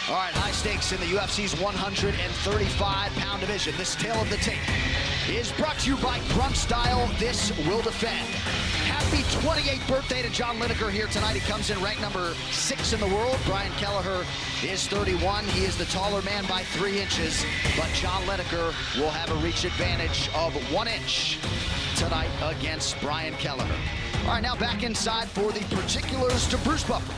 All right, high stakes in the UFC's 135-pound division. This tale of the tape is brought to you by Grunt Style. This will defend. Happy 28th birthday to John Lineker here tonight. He comes in ranked number 6 in the world. Brian Kelleher is 31. He is the taller man by 3 inches, but John Lineker will have a reach advantage of 1 inch tonight against Brian Kelleher. All right, now back inside for the particulars to Bruce Buffer.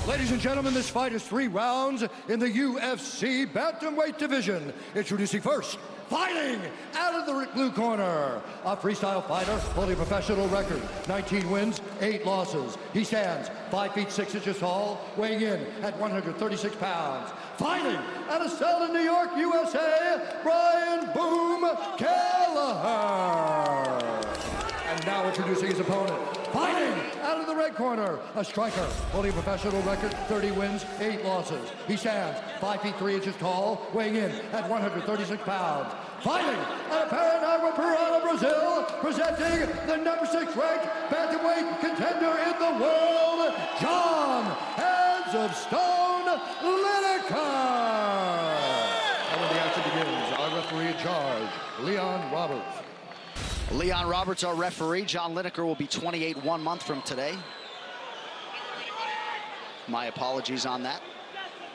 Ladies and gentlemen, this fight is 3 rounds in the UFC bantamweight division. Introducing first, fighting out of the blue corner, a freestyle fighter, fully professional record, 19 wins, 8 losses. He stands 5 feet 6 inches tall, weighing in at 136 pounds. Fighting out of Selden, New York, USA, Brian "Boom" Kelleher. And now introducing his opponent, fighting out of the red corner, a striker, fully professional record, 30 wins, 8 losses. He stands 5 feet 3 inches tall, weighing in at 136 pounds. Fighting out of Paraná, Brazil, presenting the number 6 ranked bantamweight contender in the world, John "Hands of Stone" Lineker. And when the action begins, our referee in charge, Leon Roberts. Leon Roberts, our referee. John Lineker will be 28 1 month from today. My apologies on that.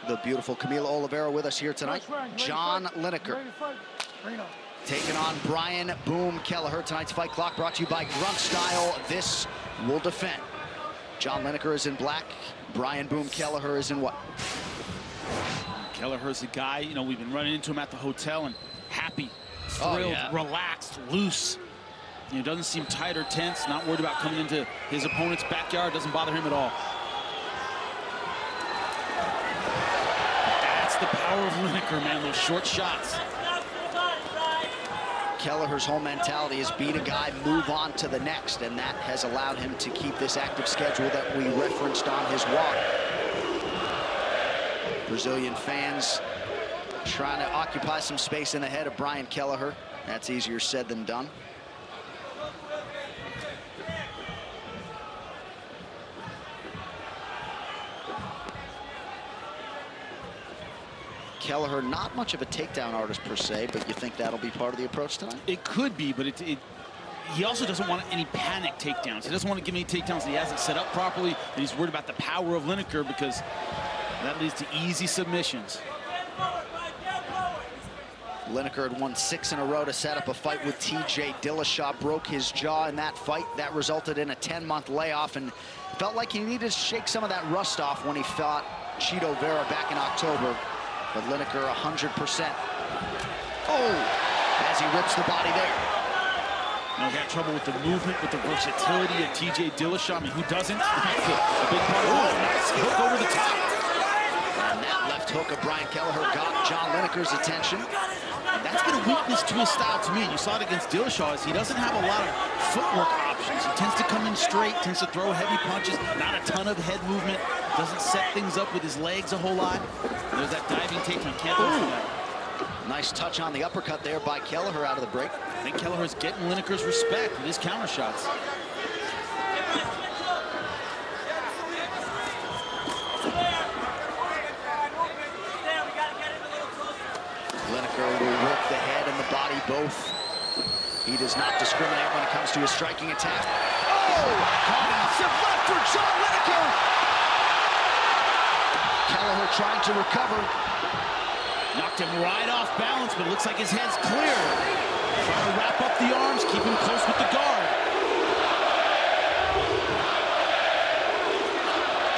The beautiful Camila Oliveira with us here tonight. John Lineker taking on Brian "Boom" Kelleher. Tonight's fight clock brought to you by Grunt Style. This will defend. John Lineker is in black. Brian "Boom" Kelleher is in white. Kelleher's the guy, you know, we've been running into him at the hotel and happy, thrilled, relaxed, loose. You know, doesn't seem tight or tense, not worried about coming into his opponent's backyard. Doesn't bother him at all. That's the power of Lineker, man, those short shots. Kelleher's whole mentality is beat a guy, move on to the next, and that has allowed him to keep this active schedule that we referenced on his walk. Brazilian fans trying to occupy some space in the head of Brian Kelleher. That's easier said than done. Kelleher, not much of a takedown artist per se, but you think that'll be part of the approach tonight? It could be, but he also doesn't want any panic takedowns. He doesn't want to give any takedowns that he hasn't set up properly, and he's worried about the power of Lineker because that leads to easy submissions. Lineker had won 6 in a row to set up a fight with TJ Dillashaw, broke his jaw in that fight. That resulted in a 10-month layoff, and felt like he needed to shake some of that rust off when he fought Chito Vera back in October. But Lineker 100%. Oh, as he rips the body there. He had trouble with the movement, with the versatility of TJ Dillashaw. I mean, who doesn't? That's a big part of it. Nice hook over the top. And that left hook of Brian Kelleher got John Lineker's attention. That's been a weakness to his style to me. And you saw it against Dillashaw, is he doesn't have a lot of footwork options. He tends to come in straight, tends to throw heavy punches, not a ton of head movement, doesn't set things up with his legs a whole lot. There's that diving takedown. Can't go for that. Nice touch on the uppercut there by Kelleher out of the break. I think Kelleher's getting Lineker's respect with his counter shots. Lineker will work the head and the body both. He does not discriminate when it comes to his striking attack. Oh! Massive left for John Lineker! Kelleher trying to recover. Knocked him right off balance, but it looks like his head's clear. Trying to wrap up the arms, keep him close with the guard.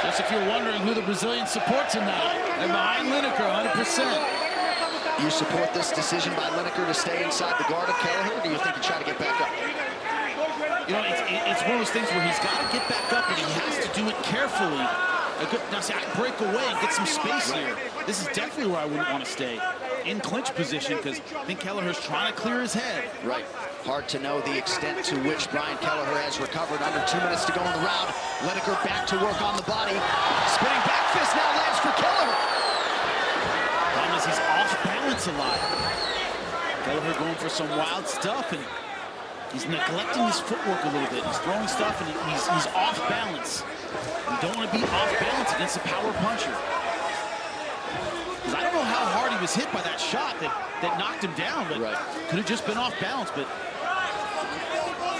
Just if you're wondering who the Brazilian supports tonight, they're behind Lineker 100%. You support this decision by Lineker to stay inside the guard of Kelleher, or do you think he'll try to get back up? You know, it's one of those things where he's got to get back up, and he has to do it carefully. Now, see, I can break away and get some space here. This is definitely where I wouldn't want to stay. In clinch position, because I think Kelleher's trying to clear his head. Right. Hard to know the extent to which Brian Kelleher has recovered. Under 2 minutes to go in the round. Lineker back to work on the body. Spinning back fist now lands for Kelleher. Problem is he's off balance a lot. Kelleher going for some wild stuff, and he's neglecting his footwork a little bit. He's throwing stuff, and he's off balance. You don't want to be off balance against a power puncher. was hit by that shot that knocked him down, but could have just been off balance, but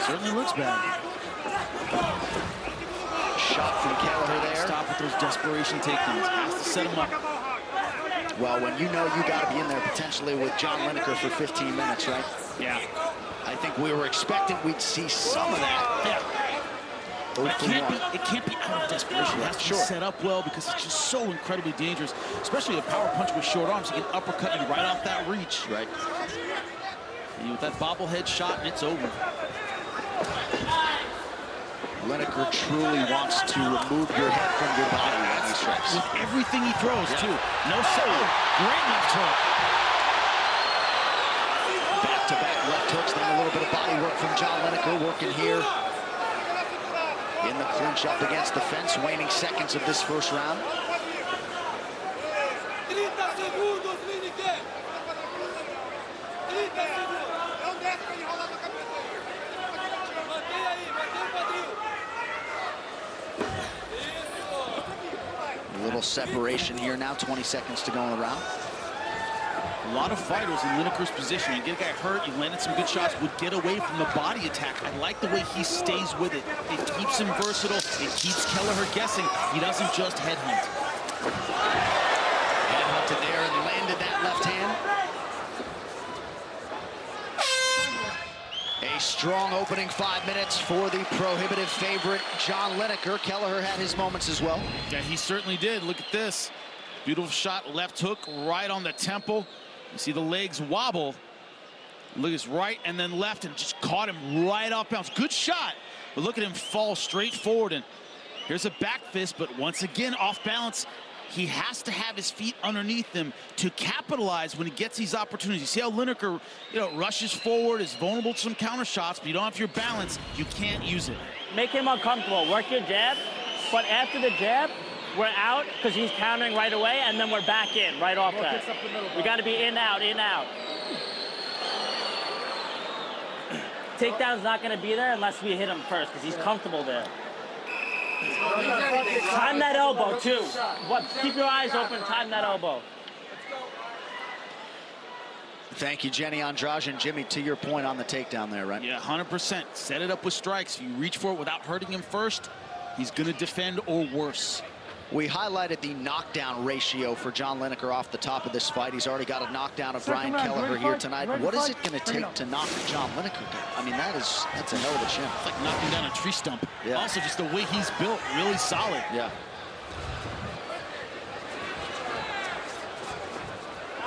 certainly looks bad. Shot from Kelleher there. Stop with those desperation takedowns. Has to set him up. Well, when you know you got to be in there potentially with John Lineker for 15 minutes, right? Yeah. I think we were expecting we'd see some of that. Yeah. It can't be out of desperation. It has to be set up well because it's just so incredibly dangerous, especially a power punch with short arms. You can uppercut you right off that reach. Right. And with that bobblehead shot, and it's over. Lineker truly wants to remove your head from your body when he strikes. With everything he throws, too. No solo. Great left hook. Back-to-back left hooks, then a little bit of body work from John Lineker, working here in the clinch up against the fence, waning seconds of this first round. A little separation here now, 20 seconds to go in the round. A lot of fighters in Lineker's position. You get a guy hurt, you landed some good shots, would get away from the body attack. I like the way he stays with it. It keeps him versatile. It keeps Kelleher guessing. He doesn't just headhunt. Headhunted there and landed that left hand. A strong opening 5 minutes for the prohibitive favorite, John Lineker. Kelleher had his moments as well. Yeah, he certainly did. Look at this. Beautiful shot, left hook, right on the temple. You see the legs wobble. Look at his right and then left and just caught him right off bounds. Good shot, but look at him fall straight forward. And here's a back fist, but once again, off balance. He has to have his feet underneath him to capitalize when he gets these opportunities. You see how Lineker, rushes forward, is vulnerable to some counter shots, but you don't have your balance, you can't use it. Make him uncomfortable. Work your jab, but after the jab, we're out because he's countering right away, and then we're back in right off that. We got to be in, out, in, out. Takedown's not going to be there unless we hit him first because he's comfortable there. Time that elbow, too. Keep your eyes open, time that elbow. Thank you, Jenny Andrade. And Jimmy, to your point on the takedown there, right? Yeah, 100%. Set it up with strikes. If you reach for it without hurting him first, he's going to defend or worse. We highlighted the knockdown ratio for John Lineker off the top of this fight. He's already got a knockdown of Brian Kelleher here tonight. What is it going to take to knock John Lineker down? I mean, that's a hell of a chin. It's like knocking down a tree stump. Yeah. Also, just the way he's built, really solid. Yeah.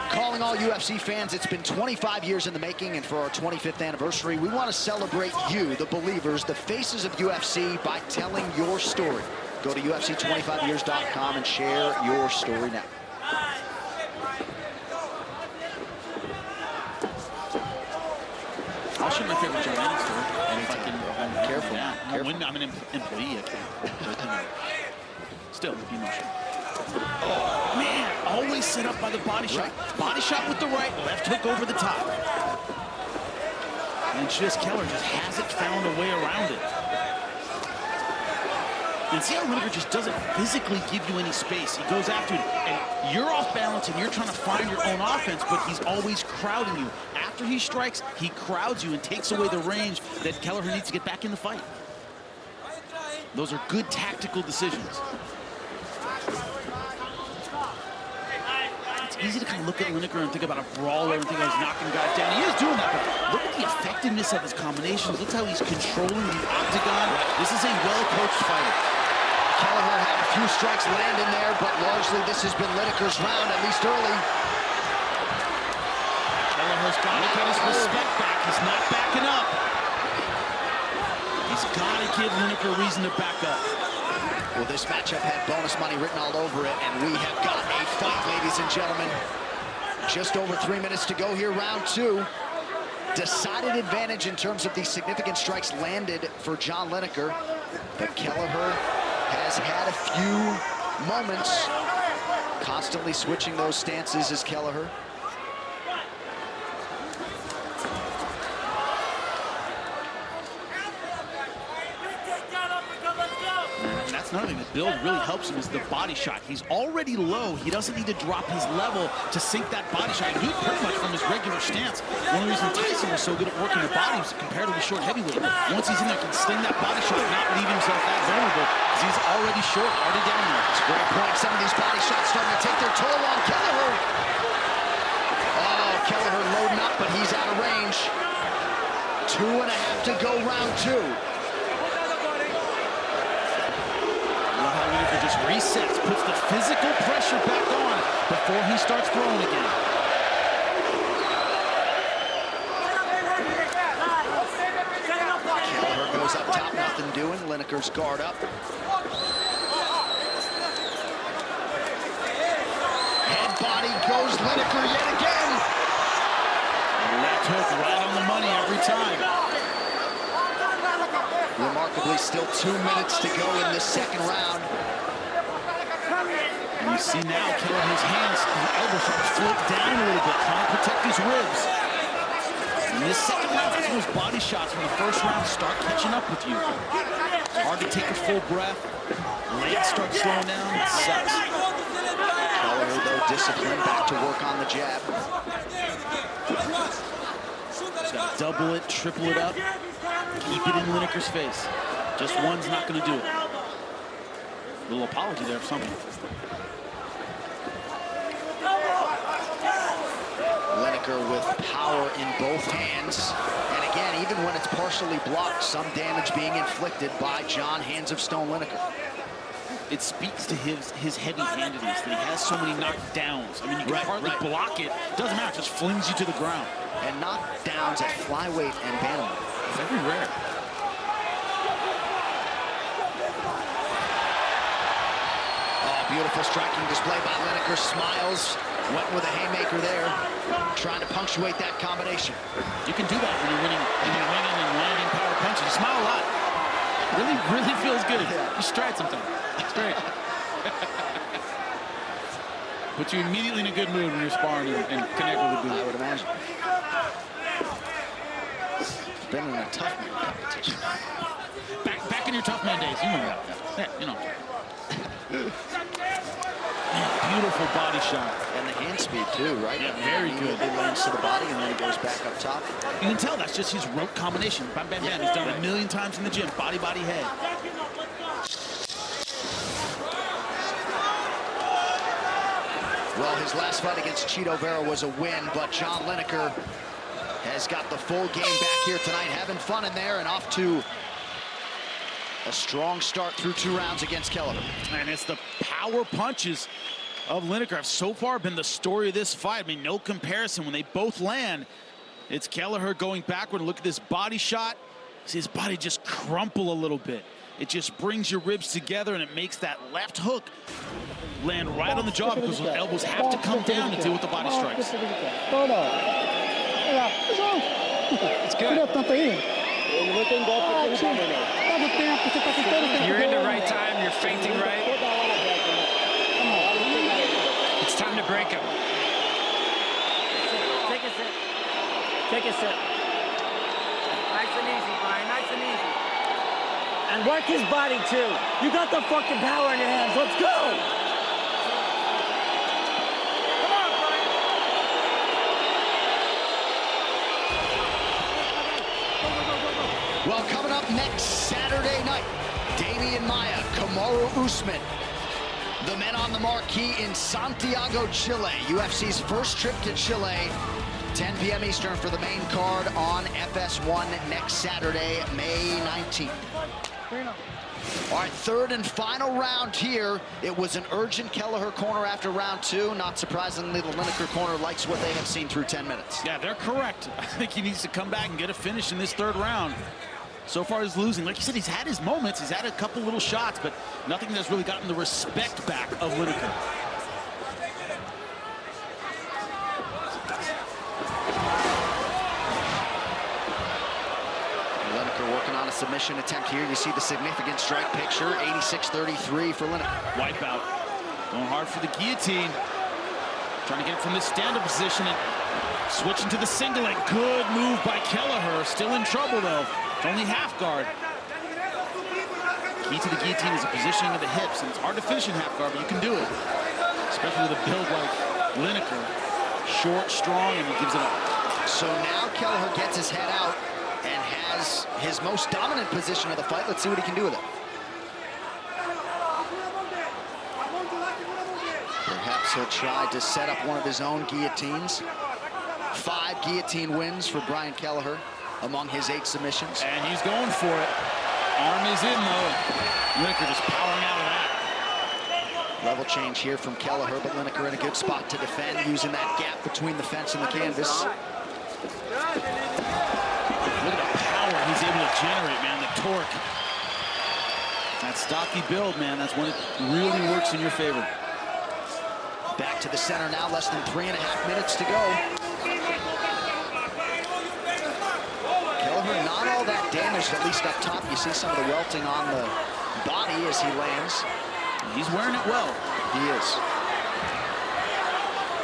Calling all UFC fans, it's been 25 years in the making, and for our 25th anniversary, we want to celebrate you, the believers, the faces of UFC, by telling your story. Go to UFC25years.com and share your story now. I'll share my favorite Janeiro story. Anytime. Careful. Yeah, Careful. when I'm an employee, I can't. Still, emotion. Oh, man. Always set up by the body shot. Body shot with the right, left hook over the top. And Kelleher just hasn't found a way around it. And see how Lineker just doesn't physically give you any space. He goes after it, and you're off balance, and you're trying to find your own offense, but he's always crowding you. After he strikes, he crowds you and takes away the range that Kelleher needs to get back in the fight. Those are good tactical decisions. It's easy to kind of look at Lineker and think about a brawler and think about he's knocking guys down. He is doing that, but look at the effectiveness of his combinations. Look how he's controlling the octagon. This is a well-coached fighter. Kelleher had a few strikes land in there, but largely this has been Lineker's round, at least early. Kelleher's got to get his respect back. He's not backing up. He's got to give Lineker a reason to back up. Well, this matchup had bonus money written all over it, and we have got a fight, ladies and gentlemen. Just over 3 minutes to go here, round two. Decided advantage in terms of the significant strikes landed for John Lineker, but Kelleher has had a few moments, constantly switching those stances as Kelleher. another thing. The build really helps him is the body shot. He's already low. He doesn't need to drop his level to sink that body shot. He did pretty much from his regular stance. One of the reasons Tyson was so good at working the body was comparatively short heavyweight. Once he's in there, he can sling that body shot, not leave himself that vulnerable, because he's already short, already down there. It's a great point. Some of these body shots starting to take their toll on Kelleher. Oh, Kelleher loading up, but he's out of range. 2.5 to go, round 2. Lineker just resets, puts the physical pressure back on before he starts throwing again. Kelleher goes up top, nothing doing. Lineker's guard up. Head body goes Lineker yet again. Left hook right on the money every time. Remarkably, still 2 minutes to go in this second round. And you see now, Kelleher's hands, his elbows sort of float down a little bit, trying to protect his ribs. In this second round, that's when those body shots from the first round start catching up with you. It's hard to take a full breath. Legs start slowing down. It sucks. Kelleher, though, disciplined, back to work on the jab. Just gotta double it, triple it up. Keep it in Lineker's face. Just one's not going to do it. A little apology there for something. Lineker with power in both hands. And again, even when it's partially blocked, some damage being inflicted by John Hands of Stone Lineker. It speaks to his heavy-handedness, that he has so many knockdowns. I mean, you can hardly block it. Doesn't matter, it just flings you to the ground. And knockdowns at flyweight and bantamweight. Very rare. Oh, beautiful striking display by Lineker. Smiles, went with a haymaker there, trying to punctuate that combination. You can do that when you're winning, and landing power punches. You smile a lot. Really, really feels good. You stride sometimes. It's great. Puts you immediately in a good mood when you're sparring and connect with the dude. I would imagine. Been in a tough man competition. Back in your tough man days, you remember. Yeah, you know. Beautiful body shot. And the hand speed too, right? Yeah, very good. It lands to the body and then it goes back up top. You can tell that's just his rote combination. Bam, bam, bam. He's done it a million times in the gym. Body, body, head. Well, his last fight against Chito Vera was a win, but John Lineker has got the full game back here tonight, having fun in there and off to a strong start through 2 rounds against Kelleher. And it's the power punches of Lineker have so far been the story of this fight. I mean, no comparison. When they both land, it's Kelleher going backward. Look at this body shot. See his body just crumple a little bit. It just brings your ribs together and it makes that left hook land right on the jaw because those elbows have to come down to deal with the body strikes. It's good. You're in the right time, you're feinting right. It's time to break him. Take a sip. Take a sip. Nice and easy, Brian. Nice and easy. And work his body, too. You got the fucking power in your hands. Let's go! Well, coming up next Saturday night, Damian Maia, Kamaru Usman. The men on the marquee in Santiago, Chile. UFC's first trip to Chile. 10 p.m. Eastern for the main card on FS1 next Saturday, May 19th. All right, third and final round here. It was an urgent Kelleher corner after round 2. Not surprisingly, the Lineker corner likes what they have seen through 10 minutes. Yeah, they're correct. I think he needs to come back and get a finish in this third round. So far, he's losing. Like you said, he's had his moments. He's had a couple little shots, but nothing that's really gotten the respect back of Lineker. Lineker working on a submission attempt here. You see the significant strike picture, 86-33 for Lineker. Wipeout. Going hard for the guillotine. Trying to get it from this stand-up position and switching to the single leg. Good move by Kelleher. Still in trouble, though. Only half guard. Key to the guillotine is the positioning of the hips, and it's hard to finish in half guard, but you can do it. Especially with a build like Lineker. Short, strong, and he gives it up. So now Kelleher gets his head out and has his most dominant position of the fight. Let's see what he can do with it. Perhaps he'll try to set up one of his own guillotines. 5 guillotine wins for Brian Kelleher among his 8 submissions. And he's going for it. Arm is in, though. Lineker just powering out of that. Level change here from Kelleher, but Lineker in a good spot to defend, using that gap between the fence and the canvas. Look at the power he's able to generate, man, the torque. That stocky build, man, that's when it really works in your favor. Back to the center now, less than 3.5 minutes to go. Kelleher not all that damaged, at least up top. You see some of the welting on the body as he lands. He's wearing it well. He is.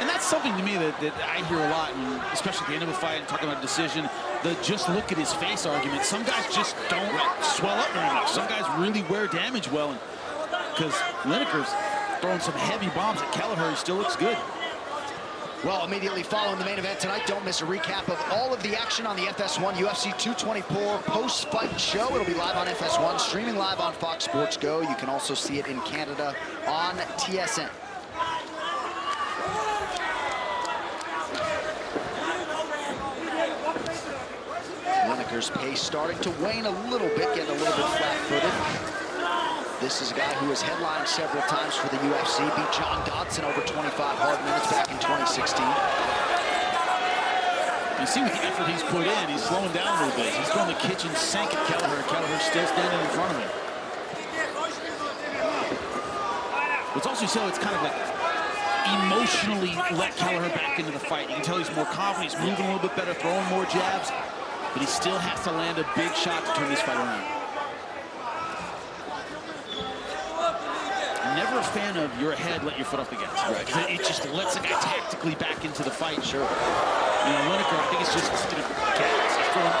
And that's something to me that I hear a lot, and especially at the end of a fight and talking about a decision, the just look at his face argument. Some guys just don't swell up very much. Some guys really wear damage well, because Lineker's throwing some heavy bombs at Kelleher. He still looks good. Well, immediately following the main event tonight, don't miss a recap of all of the action on the FS1 UFC 224 post-fight show. It'll be live on FS1, streaming live on Fox Sports Go. You can also see it in Canada on TSN. Lineker's pace starting to wane a little bit, getting a little bit flat-footed. This is a guy who has headlined several times for the UFC, beat John Dodson over 25 hard minutes back in 2016. You see with the effort he's put in, he's slowing down a little bit. He's throwing the kitchen sink at Kelleher. Kelleher's still standing in front of him. It's also so it's kind of like emotionally let Kelleher back into the fight. You can tell he's more confident, he's moving a little bit better, throwing more jabs, but he still has to land a big shot to turn this fight around. Never a fan of your head, let your foot off the gas. Right. It just lets a guy tactically back into the fight. Sure. You know, Lineker, I think it's just gas.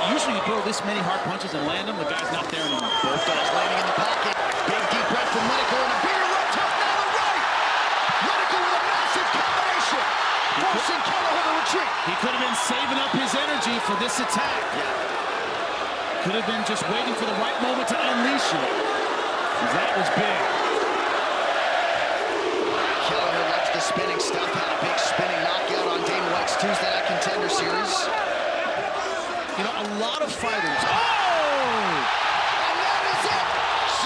Usually you throw this many hard punches and land them, the guy's not there anymore. Both guys landing in the pocket. Big deep breath from Lineker and a bigger left hook now to right. Lineker with a massive combination. Forcing Kelleher to retreat. He could have been saving up his energy for this attack. Yeah. Could have been just waiting for the right moment to unleash it. That was big. Kelleher loves the spinning stuff, had a big spinning knockout on Dana White's Tuesday Night Contender Series. You know, a lot of fighters. Oh! And that is it!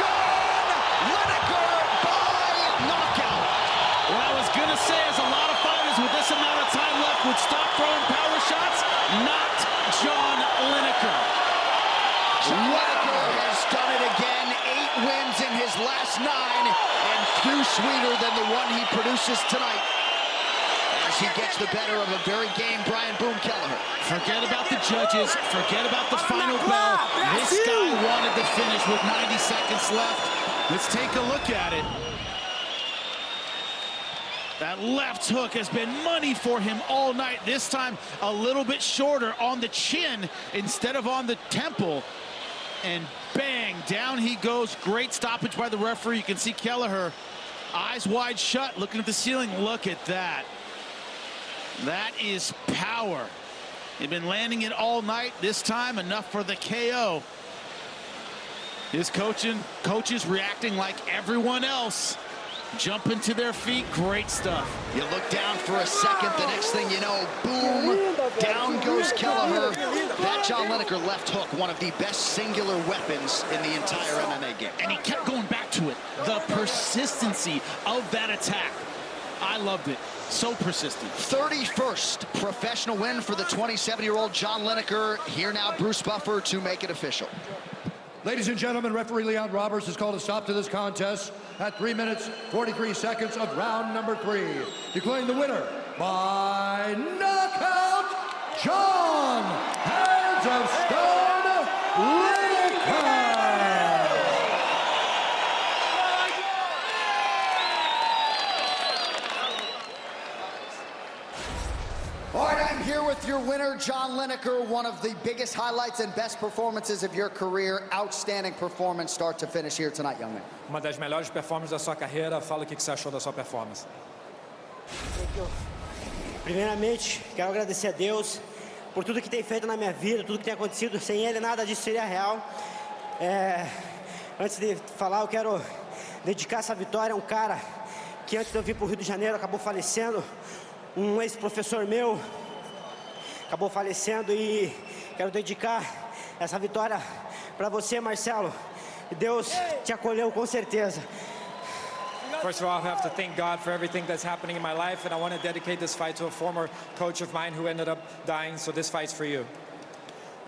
John Lineker by knockout. What I was going to say is a lot of fighters with this amount of time left would stop throwing power shots. Not John Lineker. Lineker has done it again. 8 wins in his last 9, and few sweeter than the one he produces tonight, as he gets the better of a very game Brian Boom Kelleher. Forget about the judges. Forget about the final bell. This guy wanted to finish with 90 seconds left. Let's take a look at it. That left hook has been money for him all night. This time a little bit shorter on the chin instead of on the temple. And bang, down he goes. Great stoppage by the referee. You can see Kelleher, eyes wide shut, looking at the ceiling. Look at that. That is power. They've been landing it all night. This time, enough for the KO. His coaches reacting like everyone else. Jumping to their feet, great stuff. You look down for a second, the next thing you know, boom, down goes Kelleher. That John Lineker left hook, one of the best singular weapons in the entire MMA game. And he kept going back to it. The persistency of that attack. I loved it. So persistent. 31st professional win for the 27-year-old John Lineker. Here now, Bruce Buffer to make it official. Ladies and gentlemen, referee Leon Roberts has called a stop to this contest at 3 minutes, 43 seconds of round number 3. Declaring the winner by knockout, John Hands of Stone Lineker. All right, I'm here with your winner, John Lineker, one of the biggest highlights and best performances of your career. Outstanding performance start to finish here tonight, young man. Uma das melhores performances da sua carreira. Fala o que você achou da sua performance. Primeiramente, quero agradecer a Deus por tudo que tem feito na minha vida, tudo que tem acontecido. Sem Ele, nada disso seria real. Antes de falar, eu quero dedicar essa vitória a um cara que antes de eu vir para o Rio de Janeiro acabou falecendo. Um ex-professor meu acabou falecendo e quero dedicar essa vitória para você, Marcelo. Deus te acolheu com certeza. First of all, I have to thank God for everything that's happening in my life, and I want to dedicate this fight to a former coach of mine who ended up dying, so this fight's for you.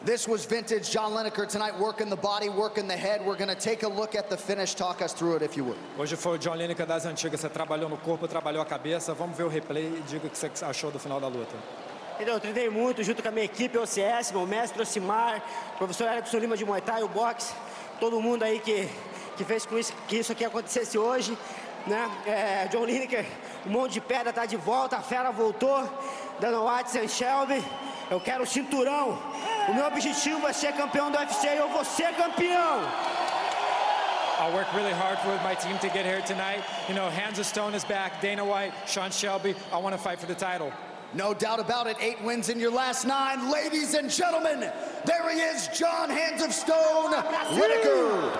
This was vintage John Lineker tonight, working the body, working the head. We're going to take a look at the finish. Talk us through it, if you would. Hoje foi o John Lineker das antigas. Você trabalhou no corpo, trabalhou a cabeça. Vamos ver o replay e diga o que você achou do final da luta. Então, eu treinei muito junto com a minha equipe, OCS, meu mestre Osimar, professor Erickson Lima de Muay Thai, o boxe, todo mundo aí que fez com isso, que isso aqui acontecesse hoje, né? John Lineker, um monte de pedra tá de volta, a fera voltou, Dana White, Sam Shelby, eu quero o cinturão. O meu objetivo é ser campeão do UFC e eu vou ser campeão. I'll work really hard with my team to get here tonight. You know, Hands of Stone is back, Dana White, Sean Shelby. I want to fight for the title. No doubt about it, 8 wins in your last 9. Ladies and gentlemen, there he is, John Hands of Stone Lineker.